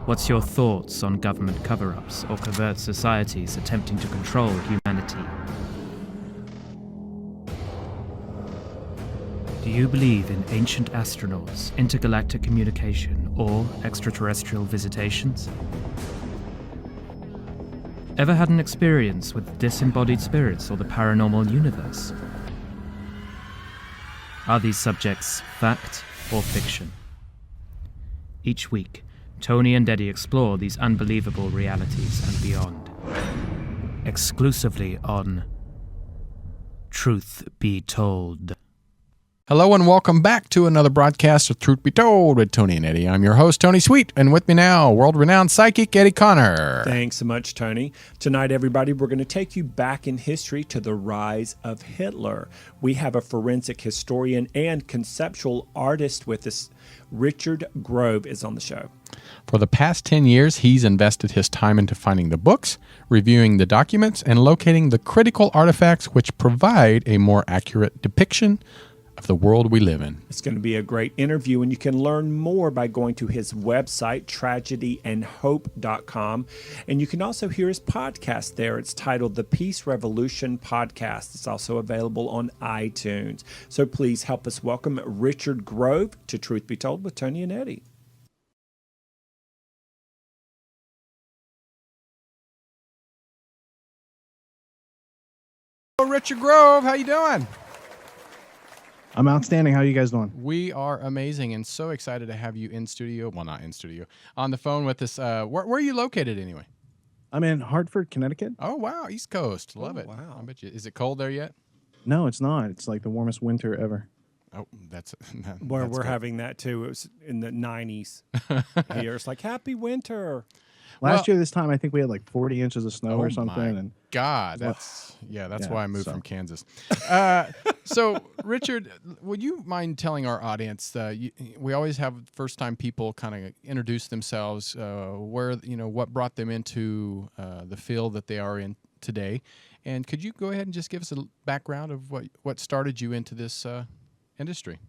What's your thoughts on government cover-ups or covert societies attempting to control humanity? Do you believe in ancient astronauts, intergalactic communication, or extraterrestrial visitations? Ever had an experience with disembodied spirits or the paranormal universe? Are these subjects fact or fiction? Each week, Tony and Eddie explore these unbelievable realities and beyond. Exclusively on Truth Be Told. Hello and welcome back to another broadcast of Truth Be Told with Tony and Eddie. I'm your host, Tony Sweet, and with me now, world-renowned psychic Eddie Connor. Thanks so much, Tony. Tonight, everybody, we're going to take you back in history to the rise of Hitler. We have a forensic historian and conceptual artist with us. Richard Grove is on the show. For the past 10 years, he's invested his time into finding the books, reviewing the documents, and locating the critical artifacts which provide a more accurate depiction of the world we live in. It's going to be a great interview, and you can learn more by going to his website, tragedyandhope.com. And you can also hear his podcast there. It's titled The Peace Revolution Podcast. It's also available on iTunes. So please help us welcome Richard Grove to Truth Be Told with Tony and Eddie. Hello, Richard Grove. How you doing? I'm outstanding. How are you guys doing? We are amazing and so excited to have you in studio. Well, not in studio. On the phone with us. Where are you located anyway? I'm in Hartford, Connecticut. Oh, wow. East Coast. Love it. Wow. I bet you. Is it cold there yet? No, it's not. It's like the warmest winter ever. Oh, that's We're good. having that too. It was in the 90s here. It's like, happy winter. Last year this time, I think we had like 40 inches of snow or something. My And God, that's why I moved from Kansas. So, Richard, would you mind telling our audience? We always have first-time people kind of introduce themselves, what brought them into the field that they are in today, and could you go ahead and just give us a background of what started you into this industry?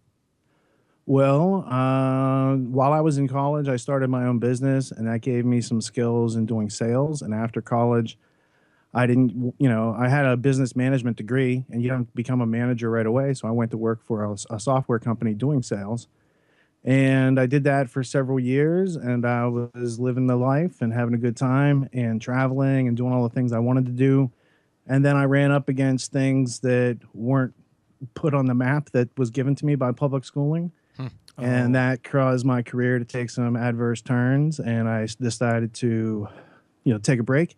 Well, while I was in college, I started my own business, and that gave me some skills in doing sales. And after college, I had a business management degree, and you don't become a manager right away. So I went to work for a software company doing sales. And I did that for several years, and I was living the life and having a good time and traveling and doing all the things I wanted to do. And then I ran up against things that weren't put on the map that was given to me by public schooling. And that caused my career to take some adverse turns, and I decided to, take a break,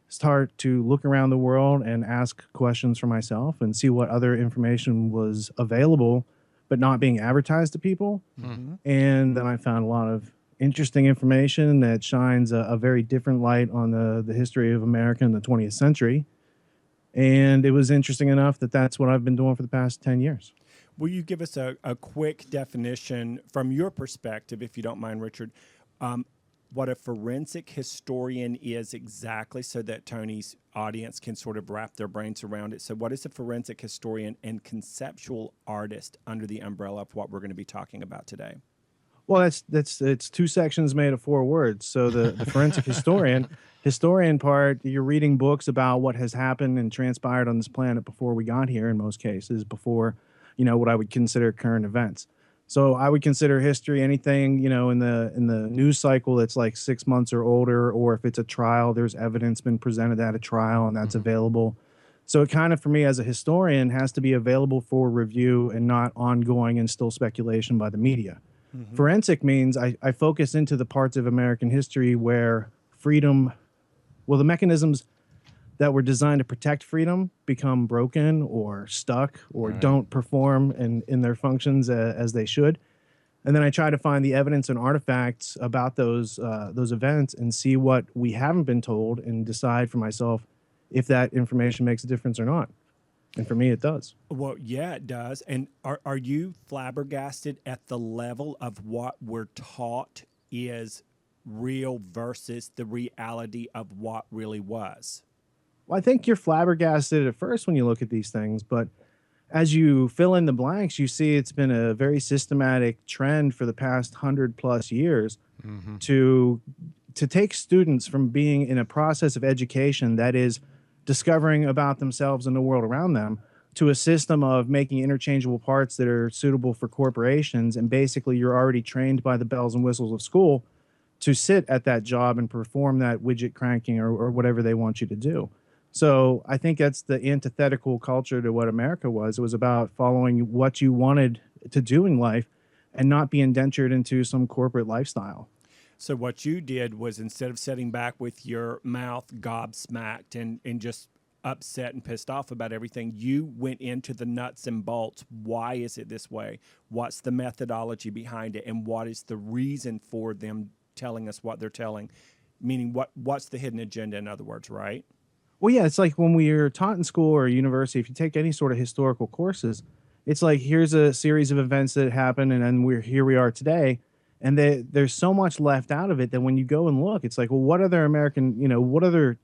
start to look around the world and ask questions for myself and see what other information was available, but not being advertised to people. Mm-hmm. And then I found a lot of interesting information that shines a very different light on the history of America in the 20th century. And it was interesting enough that that's what I've been doing for the past 10 years. Will you give us a quick definition from your perspective, if you don't mind, Richard, what a forensic historian is exactly, so that Tony's audience can sort of wrap their brains around it? So what is a forensic historian and conceptual artist under the umbrella of what we're going to be talking about today? Well, it's two sections made of 4 words. So the forensic historian part, you're reading books about what has happened and transpired on this planet before we got here, in most cases, before what I would consider current events. So I would consider history anything, in the news cycle that's like 6 months or older, or if it's a trial, there's evidence been presented at a trial and that's available. So it kind of, for me as a historian, has to be available for review and not ongoing and still speculation by the media. Mm-hmm. Forensic means I focus into the parts of American history where the mechanisms that were designed to protect freedom become broken or stuck or don't perform in their functions as they should. And then I try to find the evidence and artifacts about those events and see what we haven't been told and decide for myself if that information makes a difference or not. And for me, it does. Well, yeah, it does. And are you flabbergasted at the level of what we're taught is real versus the reality of what really was? Well, I think you're flabbergasted at first when you look at these things, but as you fill in the blanks, you see it's been a very systematic trend for the past 100+ years to take students from being in a process of education that is discovering about themselves and the world around them to a system of making interchangeable parts that are suitable for corporations. And basically, you're already trained by the bells and whistles of school to sit at that job and perform that widget cranking or whatever they want you to do. So I think that's the antithetical culture to what America was. It was about following what you wanted to do in life and not be indentured into some corporate lifestyle. So what you did was, instead of sitting back with your mouth gobsmacked and just upset and pissed off about everything, you went into the nuts and bolts. Why is it this way? What's the methodology behind it? And what is the reason for them telling us what they're telling? Meaning, what's the hidden agenda, in other words, right? Well, yeah, it's like when we are taught in school or university, if you take any sort of historical courses, it's like, here's a series of events that happened, and then here we are today. And there's so much left out of it that when you go and look, it's like, well, what other what other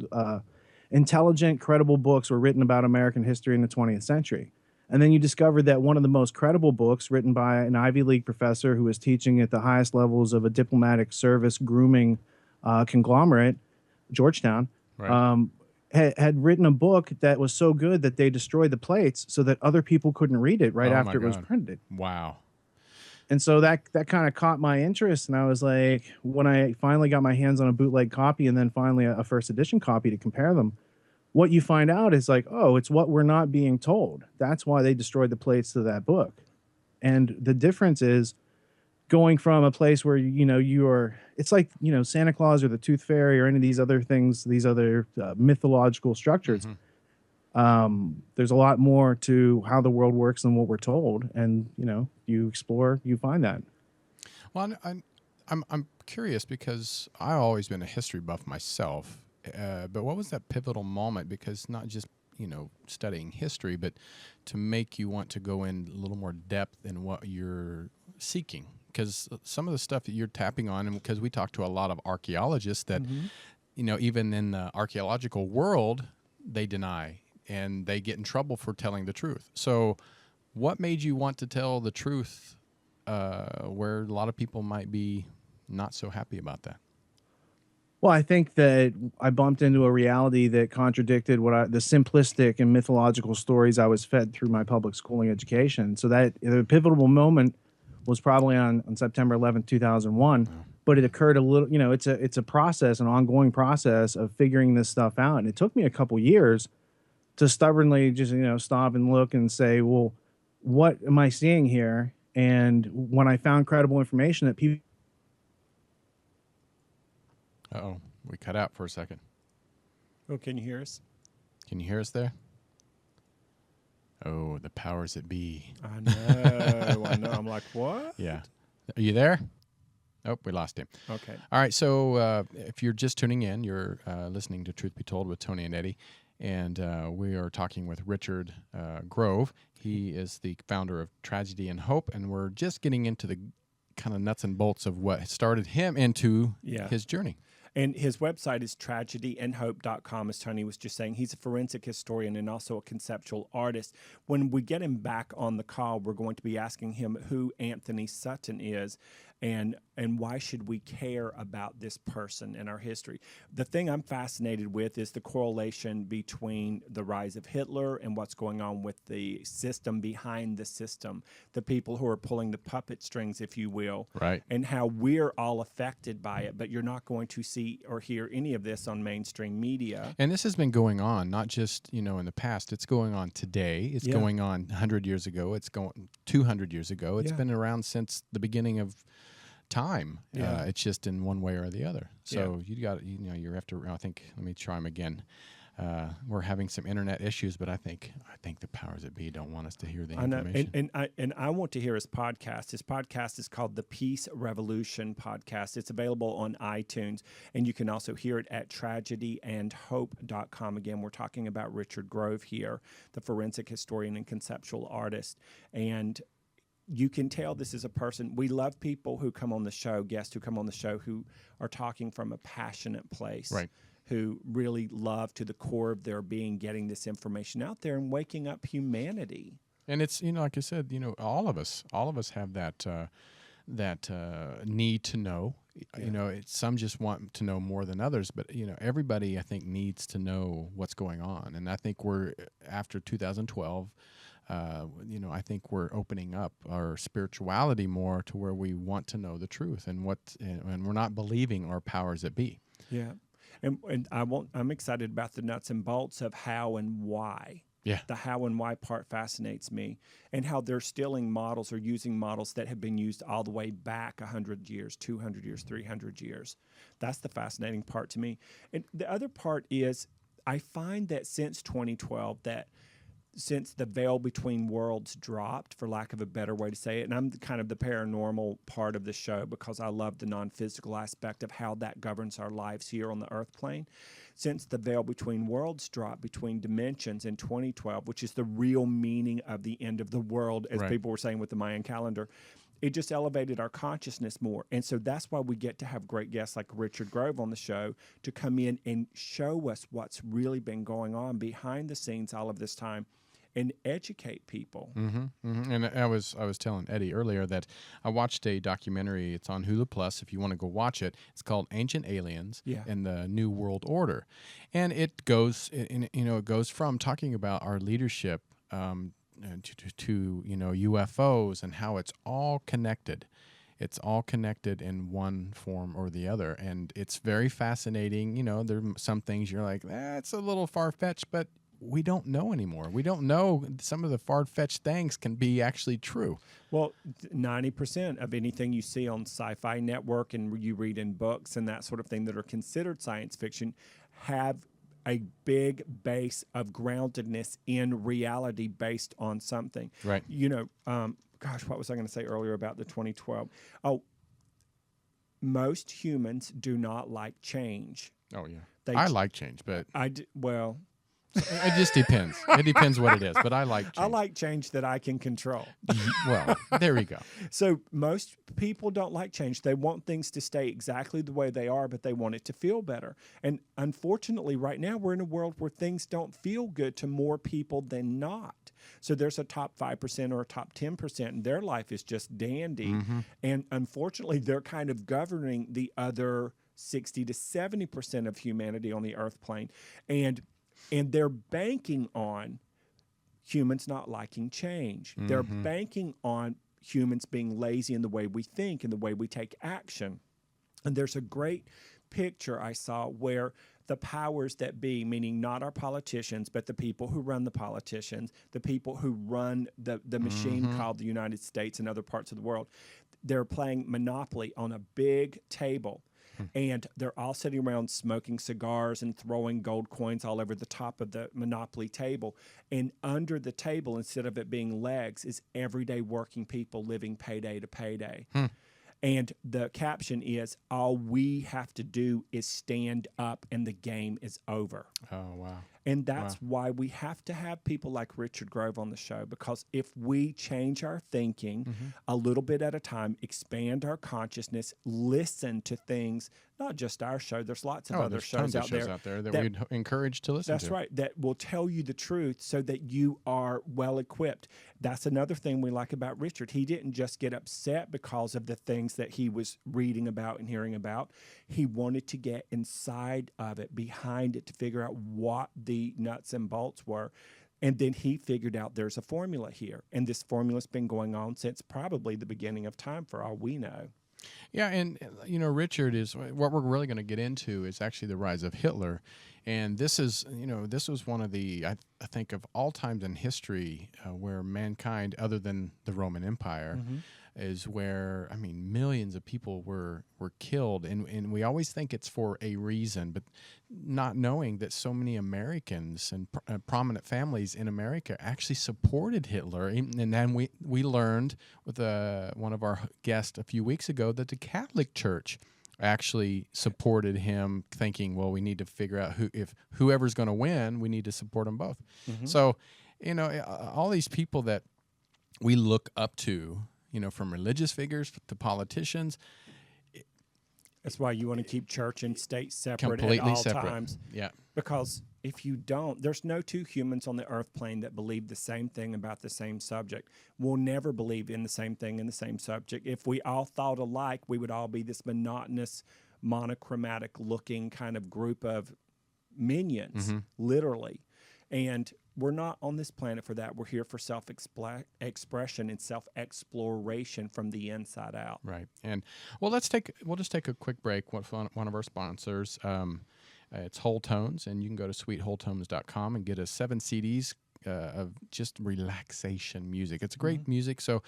intelligent, credible books were written about American history in the 20th century? And then you discovered that one of the most credible books, written by an Ivy League professor who was teaching at the highest levels of a diplomatic service grooming conglomerate, Georgetown, Right. had written a book that was so good that they destroyed the plates so that other people couldn't read it right Oh, after my it was God. printed. Wow. And so that kind of caught my interest. And I was like, when I finally got my hands on a bootleg copy and then finally a first edition copy to compare them, what you find out is like, oh, it's what we're not being told. That's why they destroyed the plates to that book. And the difference is going from a place where, it's like, Santa Claus or the Tooth Fairy or any of these other things, these other mythological structures. There's a lot more to how the world works than what we're told. And, you explore, you find that. Well, I'm curious because I've always been a history buff myself. But what was that pivotal moment? Because not just, studying history, but to make you want to go in a little more depth in what you're seeking. Because some of the stuff that you're tapping on, and because we talk to a lot of archaeologists that, even in the archaeological world, they deny and they get in trouble for telling the truth. So what made you want to tell the truth where a lot of people might be not so happy about that? Well, I think that I bumped into a reality that contradicted the simplistic and mythological stories I was fed through my public schooling education. So that the pivotal moment was probably on September 11th, 2001. But it occurred a little, it's a process, an ongoing process of figuring this stuff out. And it took me a couple years to stubbornly just, stop and look and say, well, what am I seeing here? And when I found credible information that people... Uh-oh, we cut out for a second. Oh, can you hear us? Can you hear us there? Oh, the powers that be. I know. I'm like, what? Yeah. Are you there? Oh, we lost him. Okay. All right, so if you're just tuning in, you're listening to Truth Be Told with Tony and Eddie, and we are talking with Richard Grove. He is the founder of Tragedy and Hope, and we're just getting into the kind of nuts and bolts of what started him into his journey. And his website is tragedyandhope.com, as Tony was just saying. He's a forensic historian and also a conceptual artist. When we get him back on the call, we're going to be asking him who Anthony Sutton is and why should we care about this person in our history. The thing I'm fascinated with is the correlation between the rise of Hitler and what's going on with the system behind the system, the people who are pulling the puppet strings, if you will, right? And how we're all affected by it, but you're not going to see or hear any of this on mainstream media. And this has been going on, not just, in the past. It's going on today. It's going on 100 years ago. It's going 200 years ago. It's been around since the beginning of time. It's just in one way or the other. So you got, you have to, I think, let me try them again. We're having some internet issues, but I think the powers that be don't want us to hear the information. And I want to hear his podcast. His podcast is called the Peace Revolution Podcast. It's available on iTunes, and you can also hear it at tragedyandhope.com. Again, we're talking about Richard Grove here, the forensic historian and conceptual artist. And you can tell this is a person. We love people who come on the show, guests who come on the show, who are talking from a passionate place. Right. Who really love to the core of their being getting this information out there and waking up humanity. And it's, like I said, all of us have that need to know. Some just want to know more than others, but everybody I think needs to know what's going on. And I think we're after 2012. I think we're opening up our spirituality more to where we want to know the truth and we're not believing our powers that be. Yeah, and I'm excited about the nuts and bolts of how and why. Yeah. The how and why part fascinates me, and how they're stealing models or using models that have been used all the way back 100 years, 200 years, 300 years. That's the fascinating part to me. And the other part is I find that since 2012, since the veil between worlds dropped, for lack of a better way to say it, and I'm kind of the paranormal part of the show because I love the non-physical aspect of how that governs our lives here on the earth plane. Since the veil between worlds dropped, between dimensions in 2012, which is the real meaning of the end of the world, as people were saying with the Mayan calendar, it just elevated our consciousness more. And so that's why we get to have great guests like Richard Grove on the show to come in and show us what's really been going on behind the scenes all of this time and educate people. And I was telling Eddie earlier that I watched a documentary. It's on Hulu Plus if you want to go watch it. It's called Ancient Aliens and the New World Order. And it goes from talking about our leadership to UFOs and how it's all connected. It's all connected in one form or the other, and it's very fascinating. There are some things you're like, it's a little far-fetched, but we don't know anymore. We don't know some of the far-fetched things can be actually true. Well, 90% of anything you see on Sci-Fi Network and you read in books and that sort of thing that are considered science fiction have a big base of groundedness in reality based on something. Right. Gosh, what was I going to say earlier about the 2012? Oh, most humans do not like change. Oh, yeah. I like change, but... Well... It just depends. It depends what it is, but I like change. I like change that I can control. Well, there we go. So most people don't like change. They want things to stay exactly the way they are, but they want it to feel better. And unfortunately, right now, we're in a world where things don't feel good to more people than not. So there's a top 5% or a top 10%, and their life is just dandy. And unfortunately, they're kind of governing the other 60 to 70% of humanity on the earth plane. And they're banking on humans not liking change. They're banking on humans being lazy in the way we think and the way we take action. And there's a great picture I saw where the powers that be, meaning not our politicians, but the people who run the politicians, the people who run the machine called the United States and other parts of the world, they're playing Monopoly on a big table. And they're all sitting around smoking cigars and throwing gold coins all over the top of the Monopoly table. And under the table, instead of it being legs, is everyday working people living payday to payday. And the caption is, all we have to do is stand up and the game is over. Oh, wow. And that's why we have to have people like Richard Grove on the show, because if we change our thinking a little bit at a time, expand our consciousness, listen to things, not just our show, there's lots of other shows out there that we'd encourage to listen to. That's right, that will tell you the truth so that you are well equipped. That's another thing we like about Richard. He didn't just get upset because of the things that he was reading about and hearing about. He wanted to get inside of it, behind it, to figure out what the nuts and bolts were. And then he figured out there's a formula here. And this formula's been going on since probably the beginning of time, for all we know. Yeah, and Richard is what we're really going to get into is actually the rise of Hitler, and this is this was one of the I think of all times in history where mankind, other than the Roman Empire, is where millions of people were killed, and we always think it's for a reason, but not knowing that so many Americans and prominent families in America actually supported Hitler. And then we learned with one of our guests a few weeks ago that the Catholic Church actually supported him, thinking, well, we need to figure out if whoever's going to win, we need to support them both. So all these people that we look up to, from religious figures to politicians, That's why you want to keep church and state separate completely at all separate. times. Yeah. Because if you don't, there's no two humans on the earth plane that believe the same thing about the same subject. We'll never believe in the same thing in the same subject. If we all thought alike, we would all be this monotonous, monochromatic looking kind of group of minions, literally. And we're not on this planet for that. We're here for self-expression and self-exploration from the inside out. Right. And we'll just take a quick break with one of our sponsors. It's Whole Tones, and you can go to sweetwholetones.com and get us 7 CDs of just relaxation music. It's great music, so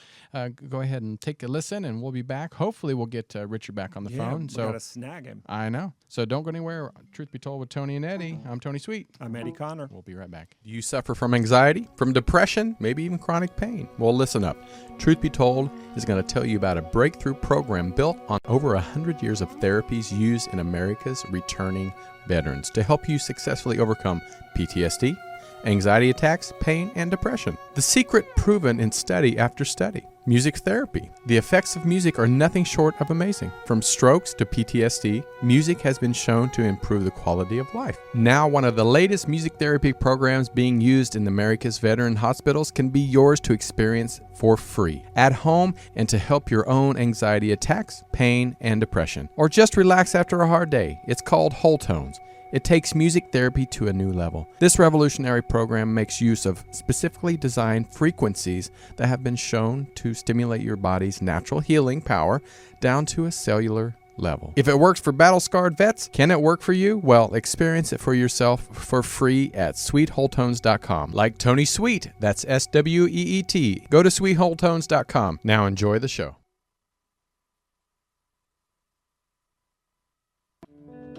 go ahead and take a listen, and we'll be back. Hopefully we'll get Richard back on the phone. So we got to snag him. I know. So don't go anywhere. Truth Be Told with Tony and Eddie. I'm Tony Sweet. I'm Eddie Connor. We'll be right back. Do you suffer from anxiety, from depression, maybe even chronic pain? Well, listen up. Truth Be Told is going to tell you about a breakthrough program built on over 100 years of therapies used in America's returning veterans to help you successfully overcome PTSD, anxiety attacks, pain, and depression. The secret proven in study after study. Music therapy. The effects of music are nothing short of amazing. From strokes to PTSD, music has been shown to improve the quality of life. Now, one of the latest music therapy programs being used in America's veteran hospitals can be yours to experience for free at home and to help your own anxiety attacks, pain, and depression. Or just relax after a hard day. It's called Whole Tones. It takes music therapy to a new level. This revolutionary program makes use of specifically designed frequencies that have been shown to stimulate your body's natural healing power down to a cellular level. If it works for battle-scarred vets, can it work for you? Well, experience it for yourself for free at sweetwholetones.com. Like Tony Sweet, that's SWEET. Go to sweetwholetones.com. Now enjoy the show.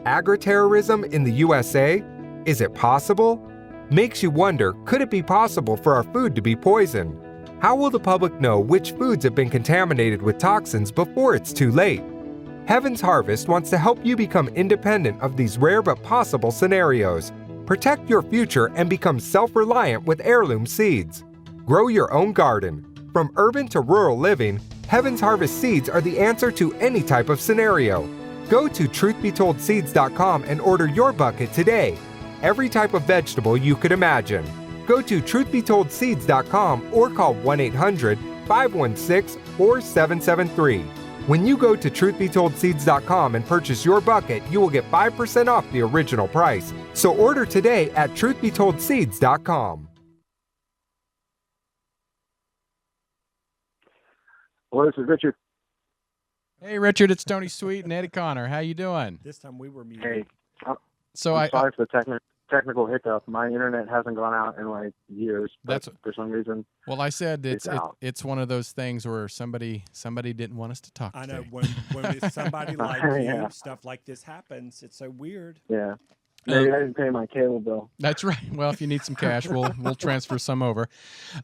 Agri-terrorism in the USA? Is it possible? Makes you wonder, could it be possible for our food to be poisoned? How will the public know which foods have been contaminated with toxins before it's too late? Heaven's Harvest wants to help you become independent of these rare but possible scenarios. Protect your future and become self-reliant with heirloom seeds. Grow your own garden. From urban to rural living, Heaven's Harvest seeds are the answer to any type of scenario. Go to truthbetoldseeds.com and order your bucket today. Every type of vegetable you could imagine. Go to truthbetoldseeds.com or call 1-800-516-4773. When you go to truthbetoldseeds.com and purchase your bucket, you will get 5% off the original price. So order today at truthbetoldseeds.com. Well, this is Richard. Hey, Richard, it's Tony Sweet and Eddie Connor. How you doing? This time we were muted. Hey, I'm So sorry for the technical hiccup. My internet hasn't gone out in like years. That's for some reason. Well, I said it's it's one of those things where somebody didn't want us to talk. I know today. when it's somebody like Yeah. you, stuff like this happens. It's so weird. Yeah. Maybe I didn't pay my cable bill. That's right. Well, if you need some cash, we'll transfer some over.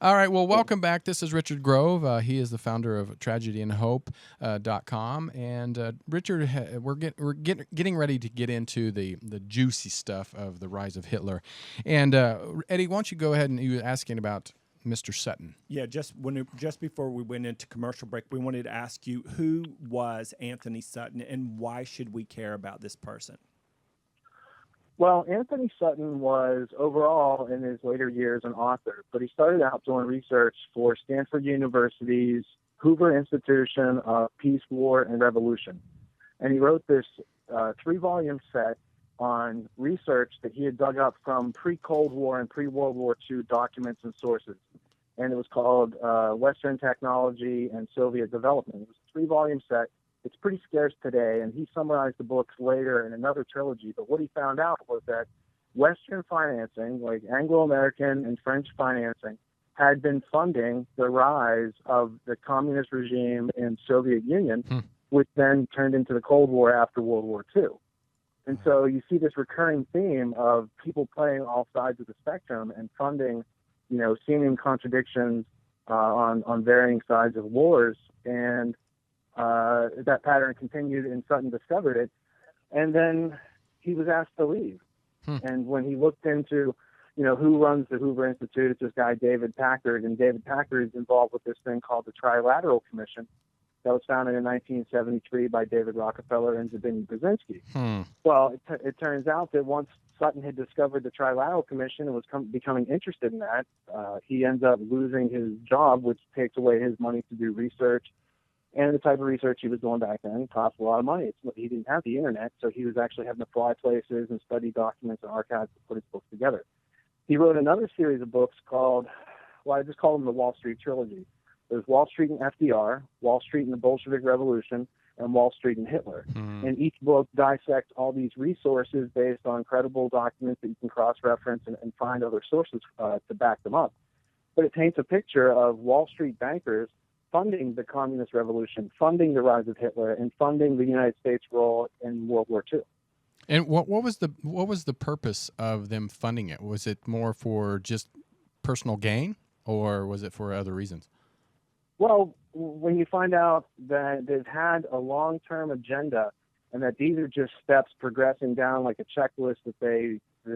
All right. Well, welcome back. This is Richard Grove. He is the founder of TragedyandHope.com. And Richard, we're getting ready to get into the juicy stuff of the rise of Hitler. And Eddie, why don't you go ahead and you were asking about Mr. Sutton? Yeah, just before we went into commercial break, we wanted to ask you, who was Anthony Sutton and why should we care about this person? Well, Anthony Sutton was overall in his later years an author, but he started out doing research for Stanford University's Hoover Institution of Peace, War, and Revolution. And he wrote this 3-volume set on research that he had dug up from pre-Cold War and pre-World War II documents and sources. And it was called Western Technology and Soviet Development. It was a 3-volume set. It's pretty scarce today, and he summarized the books later in another trilogy. But what he found out was that Western financing, like Anglo-American and French financing, had been funding the rise of the communist regime in Soviet Union, which then turned into the Cold War after World War II. And so you see this recurring theme of people playing all sides of the spectrum and funding, seeming contradictions on varying sides of wars. And that pattern continued, and Sutton discovered it. And then he was asked to leave. And when he looked into, who runs the Hoover Institute, it's this guy, David Packard. And David Packard is involved with this thing called the Trilateral Commission, that was founded in 1973 by David Rockefeller and Zbigniew Brzezinski. Well, it turns out that once Sutton had discovered the Trilateral Commission and was becoming interested in that, he ends up losing his job, which takes away his money to do research. And the type of research he was doing back then cost a lot of money. He didn't have the internet, so he was actually having to fly places and study documents and archives to put his books together. He wrote another series of books called, well, I just call them the Wall Street Trilogy. There's Wall Street and FDR, Wall Street and the Bolshevik Revolution, and Wall Street and Hitler. And each book dissects all these resources based on credible documents that you can cross-reference and find other sources to back them up. But it paints a picture of Wall Street bankers funding the communist revolution, funding the rise of Hitler, and funding the United States role in World War II. And what was the purpose of them funding it? Was it more for just personal gain, or was it for other reasons? Well, when you find out that they've had a long-term agenda and that these are just steps progressing down like a checklist that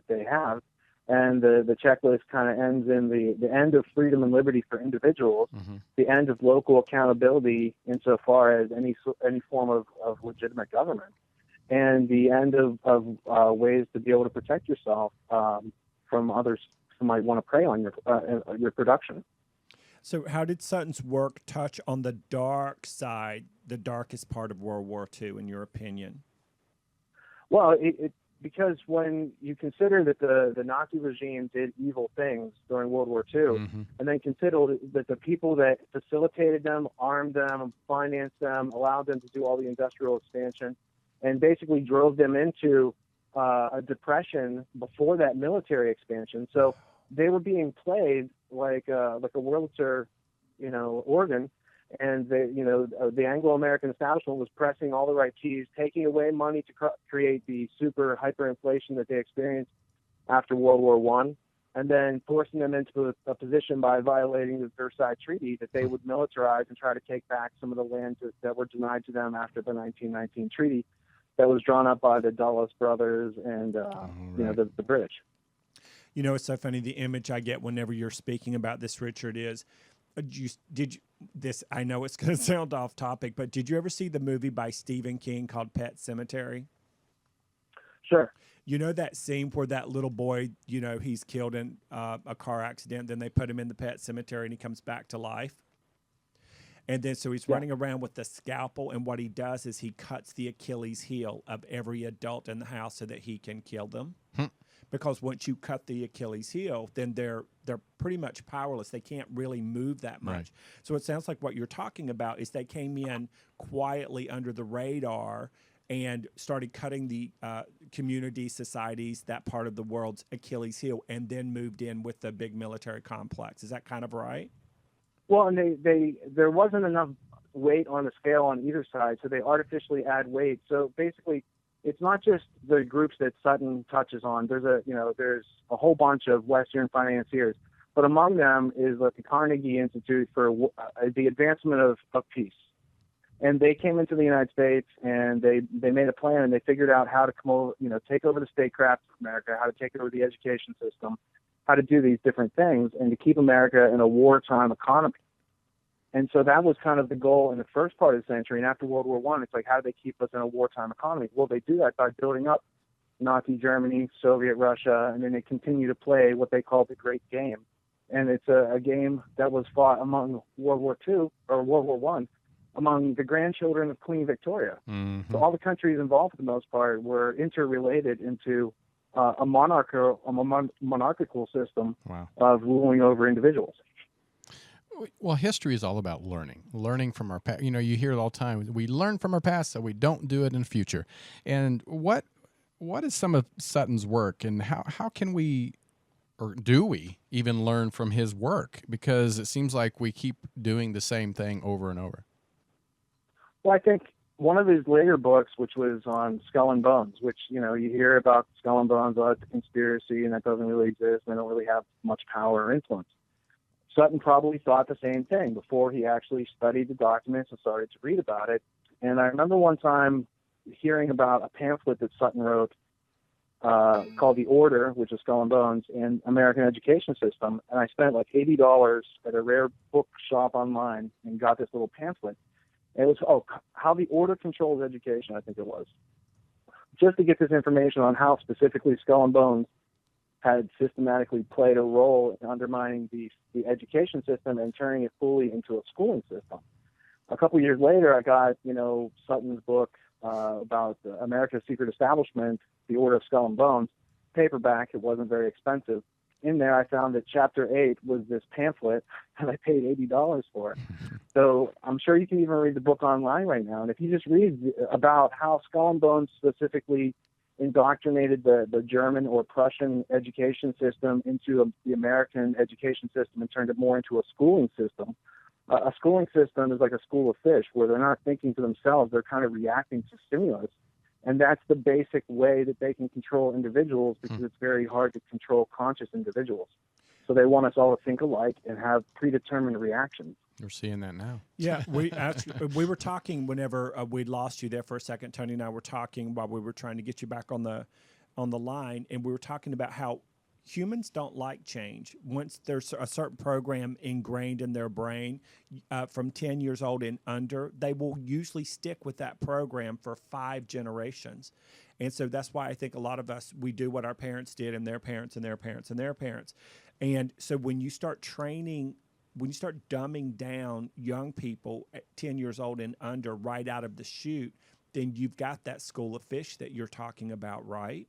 they have, and the checklist kind of ends in the end of freedom and liberty for individuals, the end of local accountability insofar as any form of legitimate government, and the end of ways to be able to protect yourself from others who might want to prey on your production. So how did Sutton's work touch on the dark side, the darkest part of World War II, in your opinion? Well, because when you consider that the Nazi regime did evil things during World War II, and then consider that the people that facilitated them, armed them, financed them, allowed them to do all the industrial expansion, and basically drove them into a depression before that military expansion. So they were being played like a Wurlitzer, organ, and the Anglo-American establishment was pressing all the right keys, taking away money to create the super hyperinflation that they experienced after World War I, and then forcing them into a position by violating the Versailles Treaty that they would militarize and try to take back some of the lands that were denied to them after the 1919 treaty that was drawn up by the Dulles brothers and the British. It's so funny. The image I get whenever you're speaking about this, Richard, is I know it's going to sound off topic, but did you ever see the movie by Stephen King called Pet Sematary? Sure. You know that scene where that little boy, he's killed in a car accident, then they put him in the pet cemetery and he comes back to life? And then so he's running around with the scalpel, and what he does is he cuts the Achilles heel of every adult in the house so that he can kill them. Because once you cut the Achilles heel, then they're pretty much powerless. They can't really move that much. Right. So it sounds like what you're talking about is they came in quietly under the radar and started cutting the community societies, that part of the world's Achilles heel, and then moved in with the big military complex. Is that kind of right? Well, and there wasn't enough weight on the scale on either side, so they artificially add weight. So basically, it's not just the groups that Sutton touches on. There's a whole bunch of Western financiers, but among them is the Carnegie Institute for the Advancement of Peace. And they came into the United States and they made a plan, and they figured out how to take over the statecraft of America, how to take over the education system, how to do these different things, and to keep America in a wartime economy. And so that was kind of the goal in the first part of the century. And after World War I, it's like, how do they keep us in a wartime economy? Well, they do that by building up Nazi Germany, Soviet Russia, and then they continue to play what they call the Great Game. And it's a game that was fought among World War I, among the grandchildren of Queen Victoria. So all the countries involved, for the most part, were interrelated into a monarchical system of ruling over individuals. Well, history is all about learning from our past. You hear it all the time. We learn from our past so we don't do it in the future. And what is some of Sutton's work, and how can we, or do we even learn from his work? Because it seems like we keep doing the same thing over and over. Well, I think one of his later books, which was on Skull and Bones, which, you hear about Skull and Bones, it's a conspiracy, and that doesn't really exist. They don't really have much power or influence. Sutton probably thought the same thing before he actually studied the documents and started to read about it. And I remember one time hearing about a pamphlet that Sutton wrote called The Order, which is Skull and Bones, in American Education System. And I spent like $80 at a rare bookshop online and got this little pamphlet. And it was, how the order controls education, I think it was. Just to get this information on how specifically Skull and Bones had systematically played a role in undermining the education system and turning it fully into a schooling system. A couple years later, I got, Sutton's book about America's Secret Establishment, The Order of Skull and Bones, paperback. It wasn't very expensive. In there, I found that Chapter 8 was this pamphlet, and I paid $80 for it. So I'm sure you can even read the book online right now. And if you just read about how Skull and Bones specifically indoctrinated the German or Prussian education system into the American education system and turned it more into a schooling system. A schooling system is like a school of fish where they're not thinking for themselves. They're kind of reacting to stimulus. And that's the basic way that they can control individuals, because it's very hard to control conscious individuals. So they want us all to think alike and have predetermined reactions. We're seeing that now. Yeah, we were talking whenever we lost you there for a second. Tony and I were talking while we were trying to get you back on the line, and we were talking about how humans don't like change. Once there's a certain program ingrained in their brain, from 10 years old and under, they will usually stick with that program for 5 generations. And so that's why I think a lot of us, we do what our parents did, and their parents and their parents and their parents. And so when you start training, when you start dumbing down young people at 10 years old and under right out of the chute, then you've got that school of fish that you're talking about, right?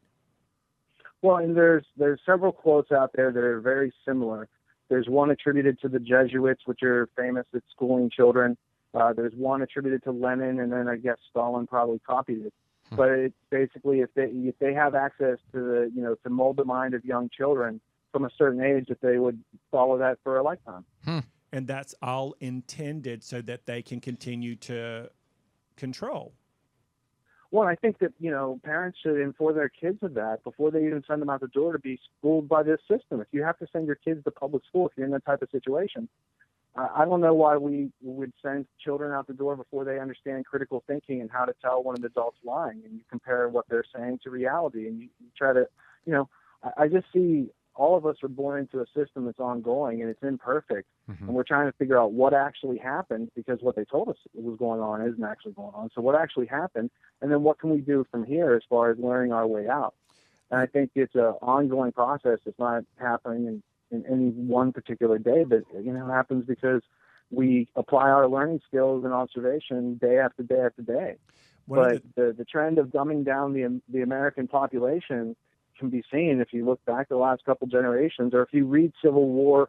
Well, and there's several quotes out there that are very similar. There's one attributed to the Jesuits, which are famous at schooling children. There's one attributed to Lenin, and then I guess Stalin probably copied it. But it's basically if they have access to to mold the mind of young children from a certain age, that they would follow that for a lifetime. And that's all intended so that they can continue to control. Well, I think that, parents should inform their kids of that before they even send them out the door to be schooled by this system. If you have to send your kids to public school, if you're in that type of situation, I don't know why we would send children out the door before they understand critical thinking and how to tell when an adult's lying. And you compare what they're saying to reality, and you try to, I just see all of us are born into a system that's ongoing and it's imperfect. And we're trying to figure out what actually happened, because what they told us was going on isn't actually going on. So what actually happened, and then what can we do from here as far as learning our way out? And I think it's an ongoing process. It's not happening in any one particular day, but it happens because we apply our learning skills and observation day after day after day. But the trend of dumbing down the American population can be seen if you look back the last couple generations, or if you read Civil War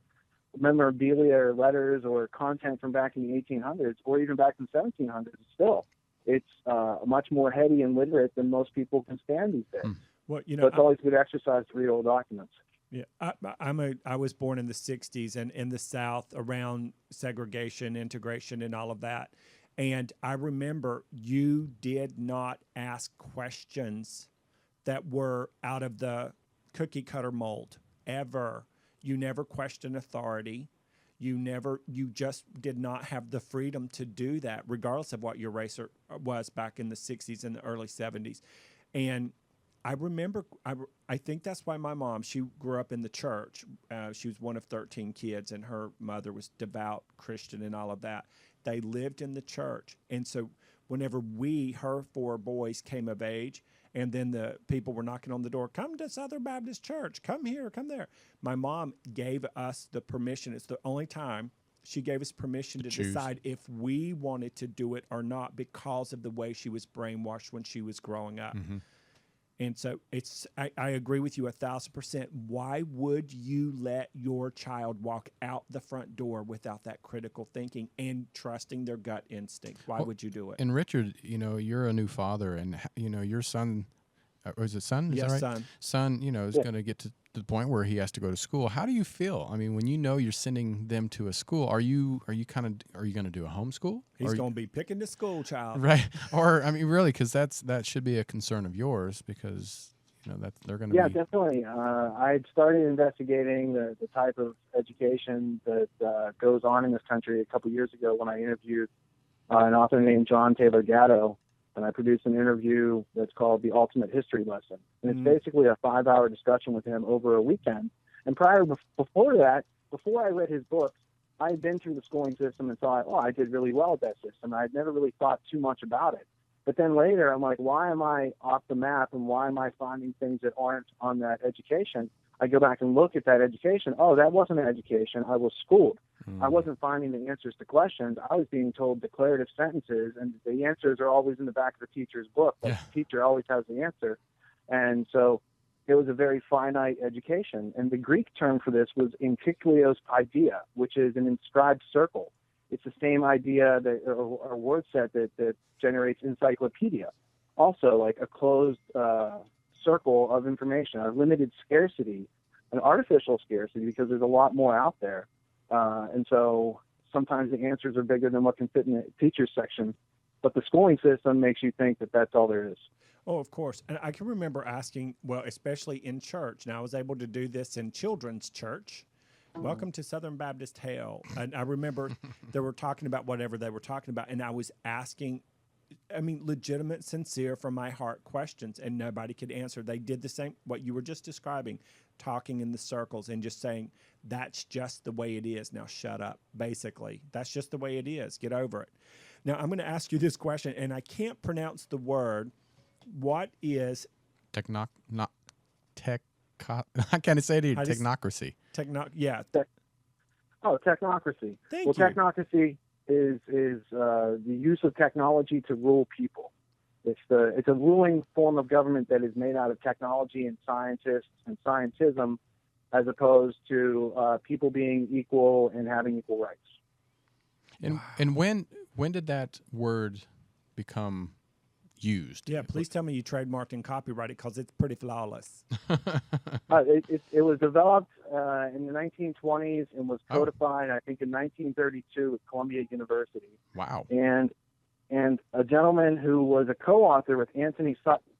memorabilia or letters or content from back in the 1800s or even back in the 1700s. Still, it's much more heady and literate than most people can stand these days. Well, so it's always good exercise to read old documents. Yeah, I was born in the 60s and in the South around segregation, integration, and all of that. And I remember you did not ask questions that were out of the cookie cutter mold ever. You never questioned authority. You just did not have the freedom to do that, regardless of what your race was back in the 60s and the early 70s. And I remember, I think that's why my mom, she grew up in the church. She was one of 13 kids, and her mother was devout Christian and all of that. They lived in the church. And so whenever her 4 boys came of age, and then the people were knocking on the door, come to Southern Baptist Church, come here, come there. My mom gave us the permission. It's the only time she gave us permission to decide if we wanted to do it or not, because of the way she was brainwashed when she was growing up. And so I agree with you 1,000%. Why would you let your child walk out the front door without that critical thinking and trusting their gut instinct? Why would you do it? And Richard, you're a new father, and your son, or is it son? Is yes, that right? son. Is going to get to the point where he has to go to school. How do you feel? I mean, when you're sending them to a school, are you going to do a homeschool? He's going to be picking the school child, right? Or I mean, really, because that should be a concern of yours, because that they're going to. Yeah, definitely. I started investigating the type of education that goes on in this country a couple years ago when I interviewed an author named John Taylor Gatto. And I produced an interview that's called The Ultimate History Lesson. And it's basically a 5-hour discussion with him over a weekend. And before I read his books, I had been through the schooling system and thought, oh, I did really well at that system. I'd never really thought too much about it. But then later, I'm like, why am I off the map, and why am I finding things that aren't on that education? I go back and look at that education. Oh, that wasn't an education. I was schooled. I wasn't finding the answers to questions. I was being told declarative sentences, and the answers are always in the back of the teacher's book. But the teacher always has the answer. And so it was a very finite education. And the Greek term for this was enkyklaios paideia, which is an inscribed circle. It's the same idea that, or word set that generates encyclopedia. Also, like a closed circle of information, a limited scarcity, an artificial scarcity, because there's a lot more out there. And so sometimes the answers are bigger than what can fit in the teacher's section. But the schooling system makes you think that that's all there is. Oh, of course. And I can remember asking, well, especially in church. Now, I was able to do this in children's church. Welcome to Southern Baptist Hell. And I remember they were talking about whatever they were talking about, and I was asking, I mean, legitimate, sincere, from my heart questions, and nobody could answer. They did the same, what you were just describing, talking in the circles and just saying, that's just the way it is. Now shut up, basically. That's just the way it is. Get over it. Now, I'm going to ask you this question, and I can't pronounce the word. What is... I can't say it. Technocracy. Technocracy. Thank you. Technocracy is the use of technology to rule people. It's a ruling form of government that is made out of technology and scientists and scientism, as opposed to people being equal and having equal rights. And when did that word become used? Yeah, please tell me you trademarked and copyrighted, because it's pretty flawless. It was developed in the 1920s and was codified, I think, in 1932 at Columbia University. Wow. And a gentleman who was a co-author with Anthony Sutton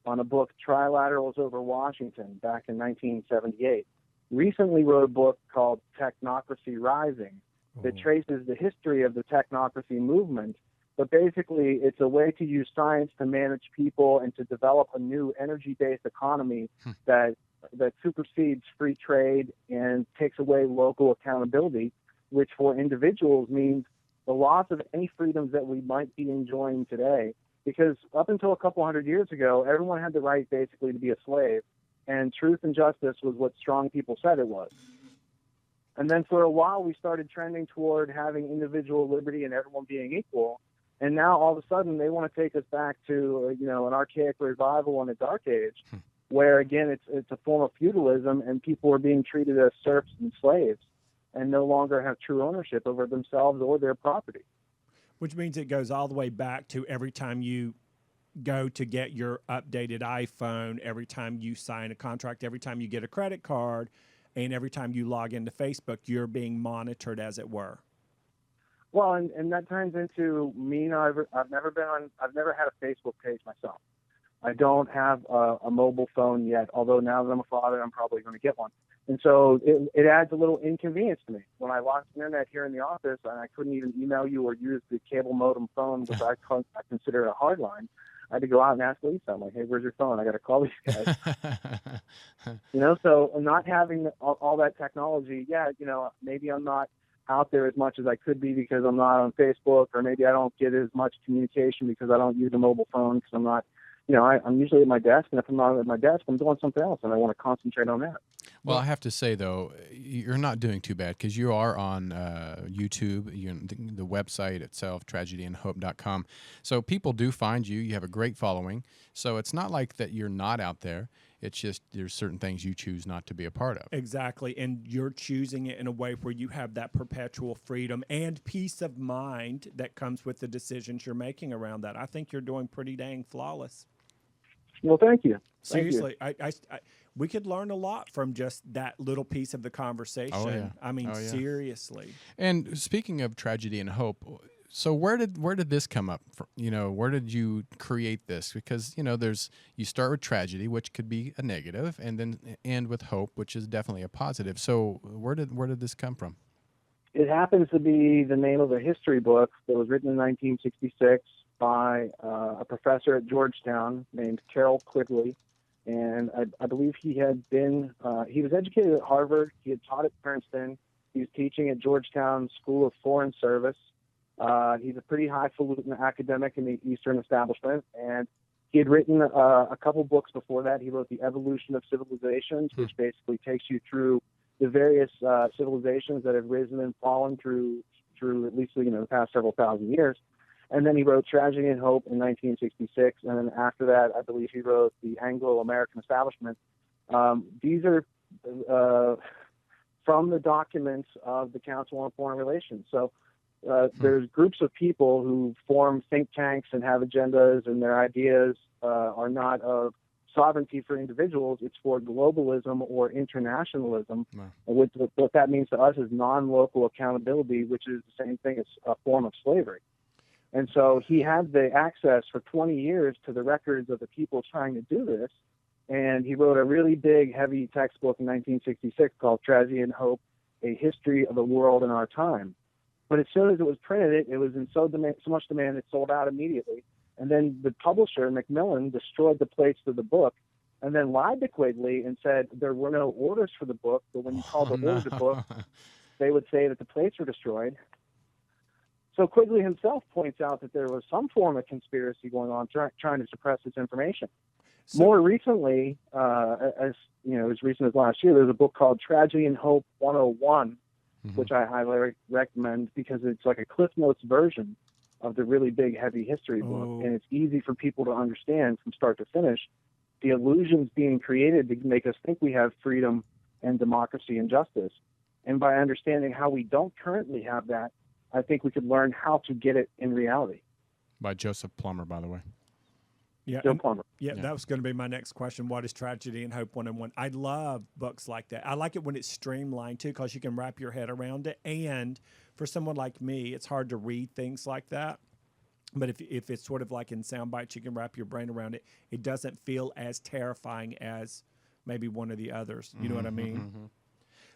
on a book, Trilaterals Over Washington, back in 1978, recently wrote a book called Technocracy Rising that traces the history of the technocracy movement. But basically, it's a way to use science to manage people and to develop a new energy-based economy that supersedes free trade and takes away local accountability, which for individuals means the loss of any freedoms that we might be enjoying today. Because up until a couple hundred years ago, everyone had the right basically to be a slave, and truth and justice was what strong people said it was. And then for a while, we started trending toward having individual liberty and everyone being equal. And now all of a sudden they want to take us back to, an archaic revival in a dark age, where again it's a form of feudalism, and people are being treated as serfs and slaves, and no longer have true ownership over themselves or their property. Which means it goes all the way back to every time you go to get your updated iPhone, every time you sign a contract, every time you get a credit card, and every time you log into Facebook, you're being monitored, as it were. Well, and that turns into me. I've never had a Facebook page myself. I don't have a mobile phone yet, although now that I'm a father, I'm probably going to get one. And so it adds a little inconvenience to me. When I lost the internet here in the office, and I couldn't even email you or use the cable modem phone, which I consider a hard line, I had to go out and ask Lisa. I'm like, hey, where's your phone? I got to call these guys. So not having all that technology, maybe I'm not out there as much as I could be because I'm not on Facebook, or maybe I don't get as much communication because I don't use a mobile phone, because I'm not, I'm usually at my desk, and if I'm not at my desk, I'm doing something else, and I want to concentrate on that. Well, I have to say, though, you're not doing too bad, because you are on YouTube, the website itself, tragedyandhope.com. So people do find you. You have a great following. So it's not like that you're not out there. It's just there's certain things you choose not to be a part of. Exactly. And you're choosing it in a way where you have that perpetual freedom and peace of mind that comes with the decisions you're making around that. I think you're doing pretty dang flawless. Well, thank you. Seriously, we could learn a lot from just that little piece of the conversation. Oh, yeah. I mean, seriously. And speaking of tragedy and hope, so where did this come up? Where did you create this? Because you start with tragedy, which could be a negative, and then end with hope, which is definitely a positive. So where did this come from? It happens to be the name of a history book that was written in 1966 by a professor at Georgetown named Carroll Quigley. And I believe he was educated at Harvard. He had taught at Princeton. He's teaching at Georgetown School of Foreign Service. He's a pretty highfalutin academic in the Eastern establishment, and he had written a couple books before that. He wrote The Evolution of Civilizations, which basically takes you through the various civilizations that have risen and fallen through at least the past several thousand years. And then he wrote Tragedy and Hope in 1966, and then after that, I believe he wrote The Anglo-American Establishment. These are from the documents of the Council on Foreign Relations. So there's groups of people who form think tanks and have agendas, and their ideas are not of sovereignty for individuals, it's for globalism or internationalism. Wow. What that means to us is non-local accountability, which is the same thing as a form of slavery. And so he had the access for 20 years to the records of the people trying to do this, and he wrote a really big, heavy textbook in 1966 called Tragedy and Hope, A History of the World in Our Time. But as soon as it was printed, it was in so much demand it sold out immediately. And then the publisher, Macmillan, destroyed the plates of the book and then lied to Quigley and said there were no orders for the book, but when you called the orders the book, they would say that the plates were destroyed. So Quigley himself points out that there was some form of conspiracy going on trying to suppress this information. So, more recently, as recent as last year, there's a book called Tragedy and Hope 101, which I highly recommend because it's like a Cliff Notes version of the really big, heavy history book, and it's easy for people to understand from start to finish the illusions being created to make us think we have freedom and democracy and justice. And by understanding how we don't currently have that, I think we could learn how to get it in reality. By Joseph Plummer, by the way. Yeah, Joe Plummer. Yeah, that was going to be my next question. What is Tragedy and Hope 101? I love books like that. I like it when it's streamlined, too, because you can wrap your head around it. And for someone like me, it's hard to read things like that. But if it's sort of like in sound bites, you can wrap your brain around it. It doesn't feel as terrifying as maybe one of the others. You know what I mean? Mm-hmm.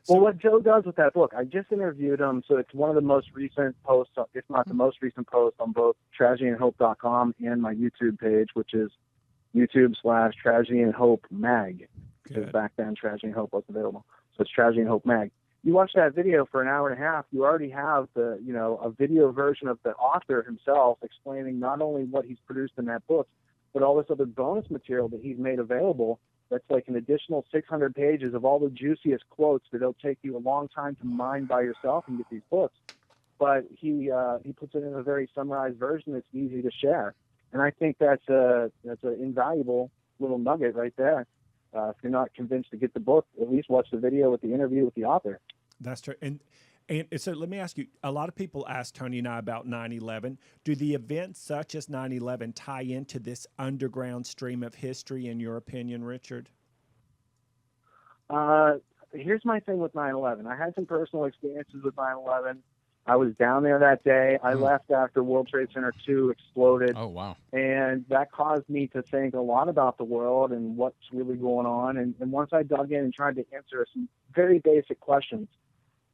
So, well, what Joe does with that book, I just interviewed him, so it's one of the most recent posts, if not the most recent post, on both tragedyandhope.com and my YouTube page, which is YouTube/Tragedy and Hope Mag, because back then Tragedy and Hope wasn't available. So it's Tragedy and Hope Mag. You watch that video for an hour and a half, you already have a video version of the author himself explaining not only what he's produced in that book, but all this other bonus material that he's made available. That's like an additional 600 pages of all the juiciest quotes that it'll take you a long time to mine by yourself and get these books. But he puts it in a very summarized version that's easy to share. And I think that's an invaluable little nugget right there. If you're not convinced to get the book, at least watch the video with the interview with the author. That's true. And so let me ask you, a lot of people ask Tony and I about 9/11. Do the events such as 9/11 tie into this underground stream of history, in your opinion, Richard? Here's my thing with 9/11. I had some personal experiences with 9/11. I was down there that day. I left after World Trade Center 2 exploded. Oh, wow. And that caused me to think a lot about the world and what's really going on. And once I dug in and tried to answer some very basic questions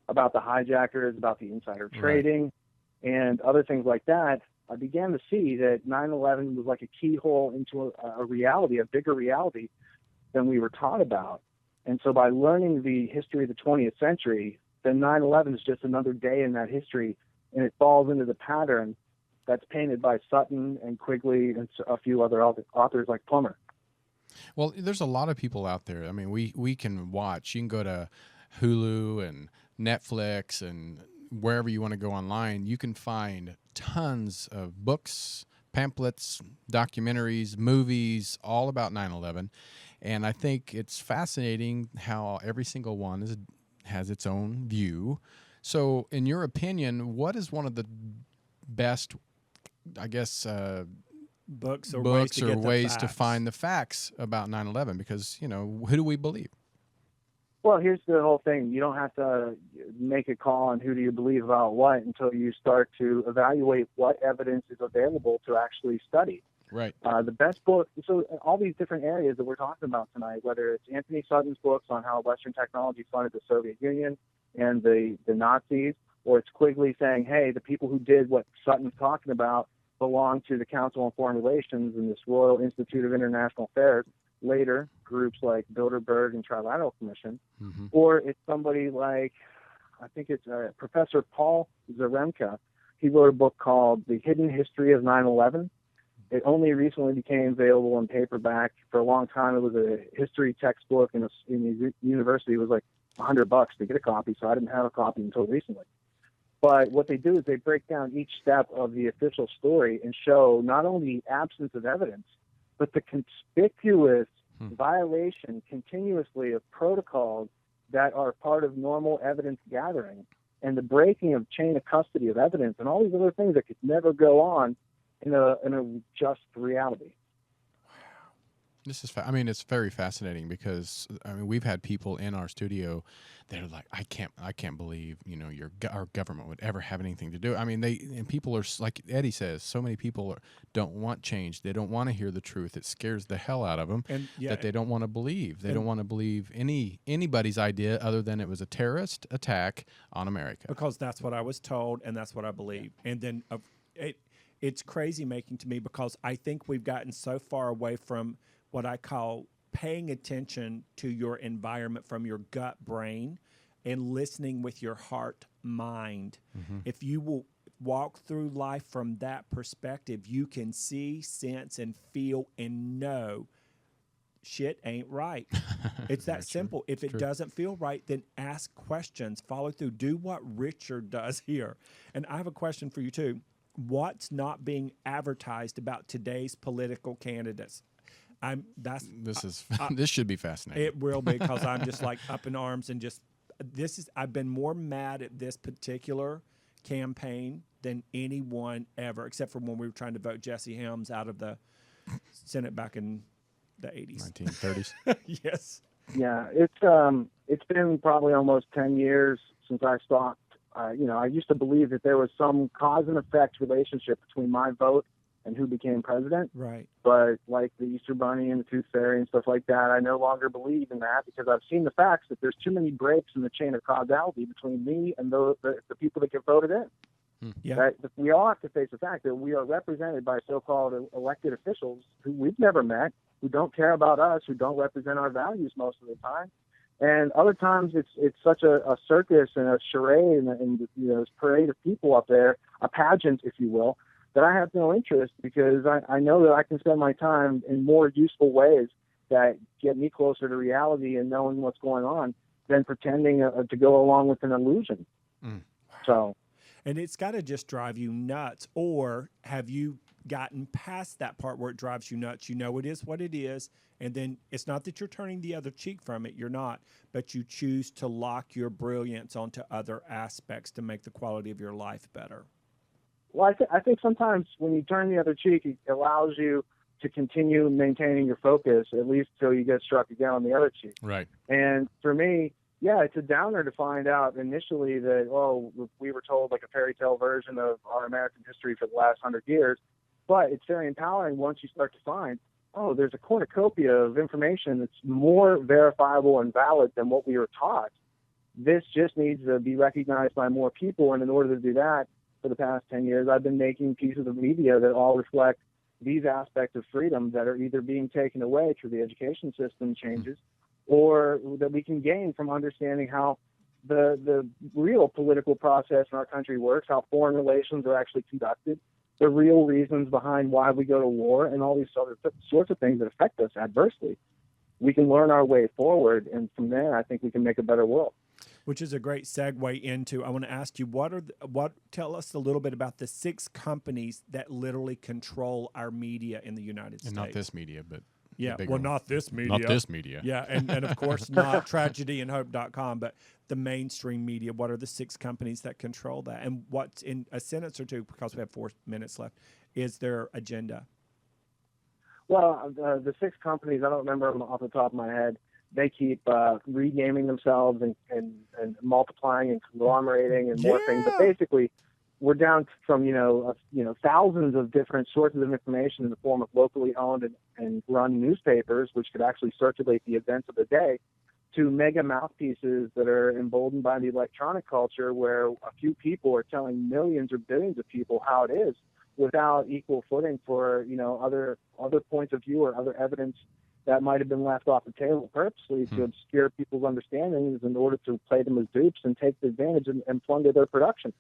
about the hijackers, about the insider trading, and other things like that, I began to see that 9/11 was like a keyhole into a reality, a bigger reality than we were taught about. And so by learning the history of the 20th century, then 9/11 is just another day in that history, and it falls into the pattern that's painted by Sutton and Quigley and a few other authors like Plummer. Well, there's a lot of people out there. I mean, we can watch. You can go to Hulu and Netflix and wherever you want to go online. You can find tons of books, pamphlets, documentaries, movies, all about 9/11. And I think it's fascinating how every single one has its own view. So in your opinion, what is one of the best, I guess, books or ways to find the facts about 9/11? Because, who do we believe? Well, here's the whole thing. You don't have to make a call on who do you believe about what until you start to evaluate what evidence is available to actually study. Right. The best book, so all these different areas that we're talking about tonight, whether it's Anthony Sutton's books on how Western technology funded the Soviet Union and the Nazis, or it's Quigley saying, hey, the people who did what Sutton's talking about belong to the Council on Foreign Relations and this Royal Institute of International Affairs, later groups like Bilderberg and Trilateral Commission, or it's somebody like, I think it's Professor Paul Zaremka. He wrote a book called The Hidden History of 9/11. It only recently became available in paperback. For a long time, it was a history textbook in the university. It was like $100 to get a copy, so I didn't have a copy until recently. But what they do is they break down each step of the official story and show not only the absence of evidence, but the conspicuous violation continuously of protocols that are part of normal evidence gathering, and the breaking of chain of custody of evidence and all these other things that could never go on in a just reality. This is, I mean, it's very fascinating because, I mean, we've had people in our studio that are like, I can't believe, you know, our government would ever have anything to do. I mean, and people are, like Eddie says, so many people don't want change. They don't want to hear the truth. It scares the hell out of them that they don't want to believe. They don't want to believe anybody's idea other than it was a terrorist attack on America. Because that's what I was told, and that's what I believe. And then it's crazy making to me, because I think we've gotten so far away from what I call paying attention to your environment from your gut brain and listening with your heart mind. Mm-hmm. If you will walk through life from that perspective, you can see, sense, and feel and know shit ain't right. It's that simple. If it doesn't feel right, then ask questions, follow through, do what Richard does here. And I have a question for you too. What's not being advertised about today's political candidates? This should be fascinating. It will be, because I'm just like up in arms and just I've been more mad at this particular campaign than anyone ever, except for when we were trying to vote Jesse Helms out of the Senate back in the 80s, 1930s. Yes. Yeah, it's been probably almost 10 years since I stopped. I used to believe that there was some cause and effect relationship between my vote and who became president. Right. But like the Easter Bunny and the Tooth Fairy and stuff like that, I no longer believe in that, because I've seen the facts that there's too many breaks in the chain of causality between me and the people that get voted in. Yeah. That we all have to face the fact that we are represented by so-called elected officials who we've never met, who don't care about us, who don't represent our values most of the time. And other times it's such a circus and a charade and this parade of people up there, a pageant, if you will, that I have no interest, because I know that I can spend my time in more useful ways that get me closer to reality and knowing what's going on than pretending to go along with an illusion. So, and it's got to just drive you nuts. Or have you gotten past that part where it drives you nuts? You know it is what it is, and then it's not that you're turning the other cheek from it. You're not, but you choose to lock your brilliance onto other aspects to make the quality of your life better. Well, I think sometimes when you turn the other cheek, it allows you to continue maintaining your focus, at least till you get struck again on the other cheek. Right. And for me, yeah, it's a downer to find out initially that, we were told like a fairy tale version of our American history for the last 100 years. But it's very empowering once you start to find, there's a cornucopia of information that's more verifiable and valid than what we were taught. This just needs to be recognized by more people. And in order to do that, for the past 10 years, I've been making pieces of media that all reflect these aspects of freedom that are either being taken away through the education system changes, or that we can gain from understanding how the real political process in our country works, how foreign relations are actually conducted, the real reasons behind why we go to war, and all these other sorts of things that affect us adversely. We can learn our way forward, and from there, I think we can make a better world. Which is a great segue into, I want to ask you, tell us a little bit about the 6 companies that literally control our media in the United States. And not this media, but not this media. Not this media. Yeah, and of course not tragedyandhope.com, but the mainstream media. What are the 6 companies that control that? And what's in a sentence or two, because we have 4 minutes left, is their agenda? Well, the 6 companies, I don't remember them off the top of my head. They keep renaming themselves and multiplying and conglomerating and morphing. But basically, we're down from thousands of different sources of information in the form of locally owned and run newspapers, which could actually circulate the events of the day, to mega mouthpieces that are emboldened by the electronic culture, where a few people are telling millions or billions of people how it is, without equal footing for, other points of view or other evidence that might have been left off the table purposely to obscure people's understandings in order to play them as dupes and take advantage and plunder their production.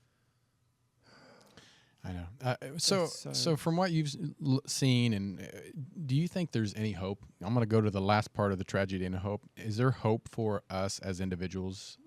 I know. So from what you've seen, and do you think there's any hope? I'm going to go to the last part of the tragedy and hope. Is there hope for us as individuals,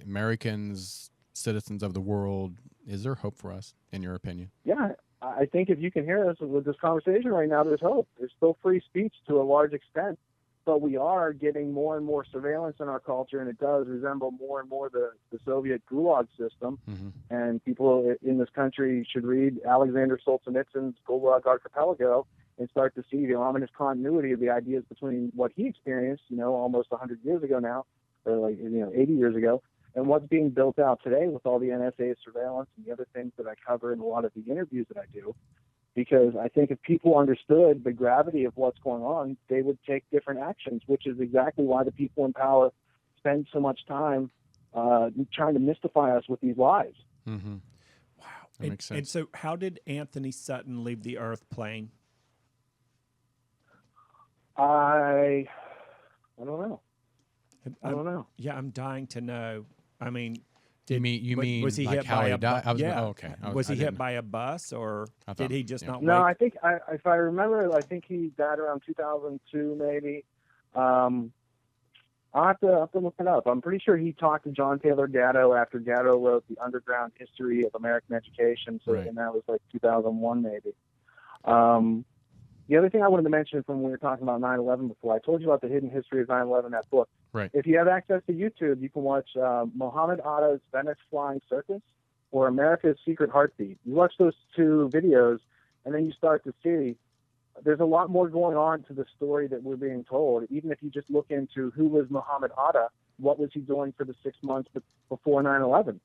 Americans, citizens of the world? Is there hope for us, in your opinion? Yeah, I think if you can hear us with this conversation right now, there's hope. There's still free speech to a large extent, but we are getting more and more surveillance in our culture, and it does resemble more and more the Soviet Gulag system. Mm-hmm. And people in this country should read Alexander Solzhenitsyn's Gulag Archipelago and start to see the ominous continuity of the ideas between what he experienced, almost 100 years ago now, or 80 years ago, and what's being built out today with all the NSA surveillance and the other things that I cover in a lot of the interviews that I do. Because I think if people understood the gravity of what's going on, they would take different actions, which is exactly why the people in power spend so much time trying to mystify us with these lies. Mm-hmm. Wow. That makes sense. And so how did Anthony Sutton leave the Earth plane? I don't know. I don't know. Yeah, I'm dying to know. I mean, You mean was he like hit how by he a died? yeah. Okay. Was he hit by a bus, or did he just not? No, wake? I think if I remember, I think he died around 2002, maybe. I'll have to look it up. I'm pretty sure he talked to John Taylor Gatto after Gatto wrote The Underground History of American Education, and that was like 2001, maybe. The other thing I wanted to mention from when we were talking about 9/11 before, I told you about the hidden history of 9/11, that book. Right. If you have access to YouTube, you can watch Muhammad Atta's Venice Flying Circus or America's Secret Heartbeat. You watch those two videos, and then you start to see there's a lot more going on to the story that we're being told. Even if you just look into who was Muhammad Atta, what was he doing for the 6 months before 9/11?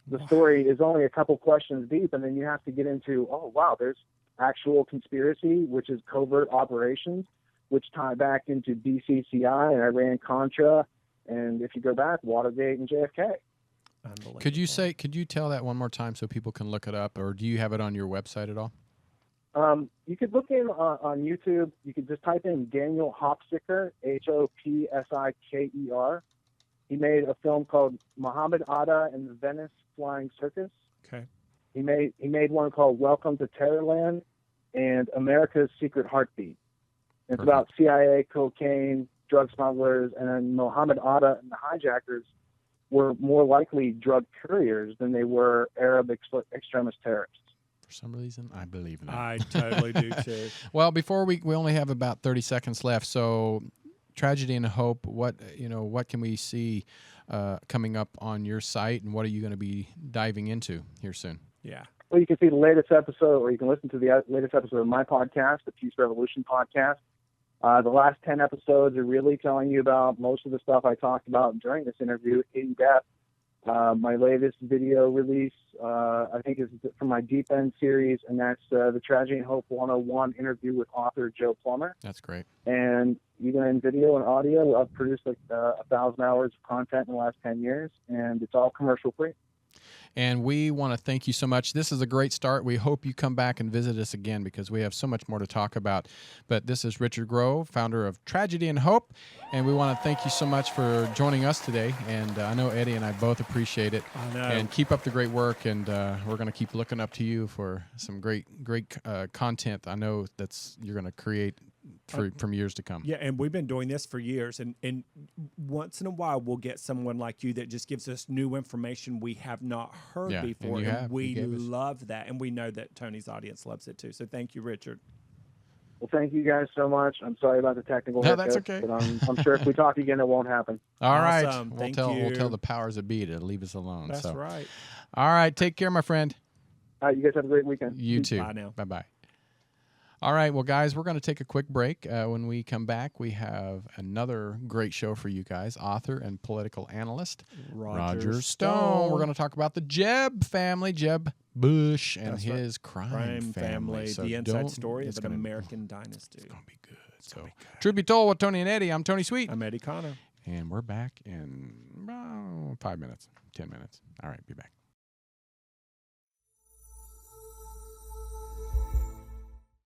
The story is only a couple questions deep, and then you have to get into, oh, wow, there's actual conspiracy, which is covert operations, which tie back into BCCI and Iran-Contra, and if you go back, Watergate and JFK. Could you tell that one more time so people can look it up, or do you have it on your website at all? You could look in on YouTube. You could just type in Daniel Hopsiker, Hopsiker. He made a film called Muhammad Atta and the Venice Flying Circus. Okay. He made one called Welcome to Terrorland and America's Secret Heartbeat. It's about CIA, cocaine, drug smugglers, and then Muhammad Atta and the hijackers were more likely drug couriers than they were Arab extremist terrorists. For some reason, I believe in that. I totally do too. Well, before we only have about 30 seconds left, so tragedy and hope. What can we see coming up on your site, and what are you going to be diving into here soon? Yeah. Well, you can see the latest episode, or you can listen to the latest episode of my podcast, the Peace Revolution podcast. The last 10 episodes are really telling you about most of the stuff I talked about during this interview in depth. My latest video release, I think, is from my Deep End series, and that's the Tragedy and Hope 101 interview with author Joe Plummer. That's great. And even in video and audio, I've produced like 1,000 hours of content in the last 10 years, and it's all commercial free. And we want to thank you so much. This is a great start. We hope you come back and visit us again because we have so much more to talk about. But this is Richard Grove, founder of Tragedy and Hope, and we want to thank you so much for joining us today. And I know Eddie and I both appreciate it. I know. And keep up the great work, and we're going to keep looking up to you for some great content I know you're going to create from years to come. Yeah, and we've been doing this for years, and once in a while we'll get someone like you that just gives us new information we have not heard before, and we love that, and we know that Tony's audience loves it too. So thank you, Richard. Well, thank you guys so much. I'm sorry about the technical No, hiccups, that's okay. but I'm sure if we talk again, it won't happen. All right. Awesome. We'll Thank tell you. the powers that be to leave us alone. That's right. All right. Take care, my friend. All right, you guys have a great weekend. You too. Bye now. Bye-bye. All right, well, guys, we're going to take a quick break. When we come back, we have another great show for you guys. Author and political analyst Roger Stone. We're going to talk about the Jeb family, Jeb Bush, and his crime family. So the inside story of an American dynasty. It's going to be good. So, truth be told, with Tony and Eddie, I'm Tony Sweet. I'm Eddie Connor. And we're back in 5 minutes, 10 minutes. All right, be back.